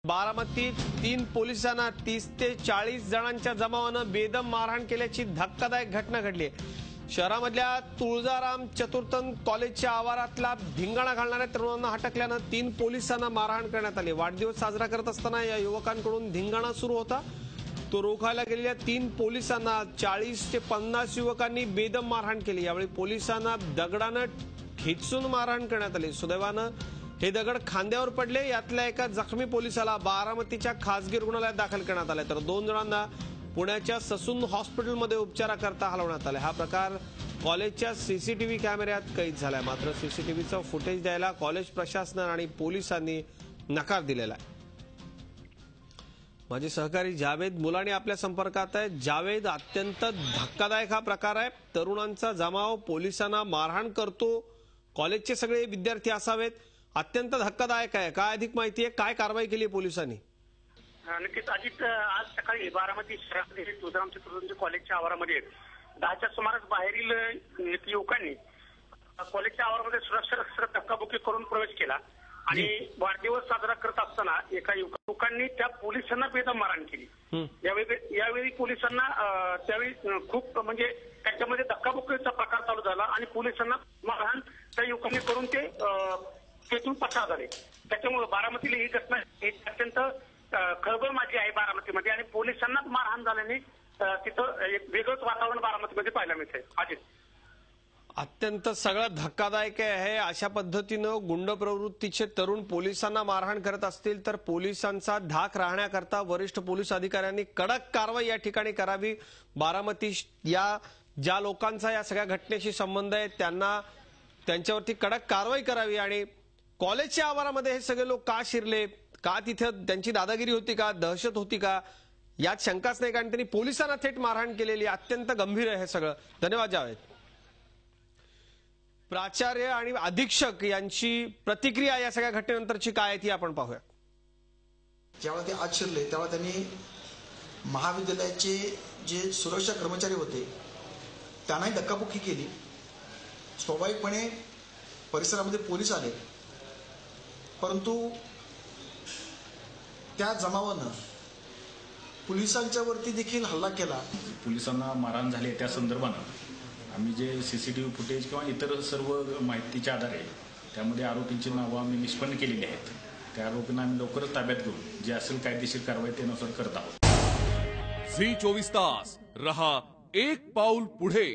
बारामतीत 3 पोलिसांना 30 ते 40 जणांच्या जमावानं बेदम मारहाण केल्याची धक्कादायक घटना घडली आहे। शहरामधल्या तुळजाराम चतुर्थन कॉलेजच्या आवारातला धिंगाणा घालणाऱ्या तरुणांना हटकल्यानं 3 पोलिसांना मारहाण करण्यात आली। वाढदिवस साजरा करत असताना या युवकांकडून धिंगाणा सुरू होता। तो रोखायला गेलेल्या 3 पोलिसांना 40 ते 50 युवकांनी बेदम मारहाण केली। यावेळी पोलिसांना दगडानं ठेचून मारहाण करण्यात आली। सुदैवानं हे दगड खांद्यावर पडले। यातल्या एका जखमी पोलिसाला बारामतीच्या खासगी रुग्णालयात दाखल करण्यात आले, तर 2 जणांना पुण्याच्या ससून हॉस्पिटलमध्ये उपचाराकरता हलवण्यात आले। हा प्रकार कॉलेजच्या सीसीटीव्ही कॅमेऱ्यात कैद झालाय। मात्र सीसीटीव्हीचं फुटेज द्यायला कॉलेज प्रशासन आणि पोलिसांनी नकार दिलेला आहे। माझे सहकारी जावेद मुलानी आपल्या संपर्कात आहे। जावेद, अत्यंत धक्कादायक हा प्रकार आहे। तरुणांचा जमाव पोलिसांना मारहाण करतो, कॉलेजचे सगळे विद्यार्थी असावेत। अत्यंत धक्कादायक आहे। काय अधिक माहिती आहे, काय कारवाई केली पोलिसांनी? नक्कीच अजित, आज सकाळी बारामती शहरातील तुळजाराम चतुर्थन कॉलेजच्या आवारामध्ये 10च्या सुमारास बाहेरील युवकांनी कॉलेजच्या आवारामध्ये सुरक्षा धक्काबुक्की करून प्रवेश केला आणि वाढदिवस साजरा करत असताना एका युवकांनी त्या पोलिसांना बेदम मारहाण केली। यावेळी पोलिसांना त्यावेळी खूप म्हणजे त्याच्यामध्ये धक्काबुक्कीचा प्रकार चालू झाला आणि पोलिसांना मारहाण त्या युवकांनी करून ते तेथून पसार झाले। त्याच्यामुळे बारामतीला ही घटना अत्यंत खळबळ माजली आहे बारामतीमध्ये आणि पोलिसांना मारहाण झाल्याने तिथं एक वेगळंच वातावरण बारामतीमध्ये पाहायला मिळतंय। अजित, अत्यंत सगळं धक्कादायक आहे। अशा पद्धतीनं गुंड प्रवृत्तीचे तरुण पोलिसांना मारहाण करत असतील तर पोलिसांचा धाक राहण्याकरता वरिष्ठ पोलीस अधिकाऱ्यांनी कडक कारवाई या ठिकाणी करावी। बारामती या ज्या लोकांचा या सगळ्या घटनेशी संबंध आहे त्यांच्यावरती कडक कारवाई करावी। आणि कॉलेजच्या आवारामध्ये हे सगळे लोक का शिरले, का तिथे त्यांची दादागिरी होती का, दहशत होती का, यात शंकाच नाही, कारण त्यांनी पोलिसांना थेट मारहाण केलेली। अत्यंत गंभीर आहे हे सगळं। धन्यवाद जावेद। प्राचार्य आणि अधीक्षक यांची प्रतिक्रिया या सगळ्या घटनेनंतरची काय आहे ती आपण पाहूया। जेव्हा ते आत शिरले तेव्हा त्यांनी महाविद्यालयाचे जे सुरक्षा कर्मचारी होते त्यांनाही धक्काबुक्की केली। स्वाभाविकपणे परिसरामध्ये पोलीस आले, परंतु त्या जमावानं पोलिसांच्या वरती देखील हल्ला केला। पोलिसांना मारहाण झाली त्या संदर्भानं आम्ही जे सीसीटीव्ही फुटेज किंवा इतर सर्व माहितीच्या आधारे त्यामध्ये आरोपींची नावं आम्ही निष्पन्न केलेली आहेत। त्या आरोपींना आम्ही लवकरच ताब्यात घेऊन जे असेल कायदेशीर कारवाई त्यानुसार करत आहोत। झी 24 तास रहा एक पाऊल पुढे।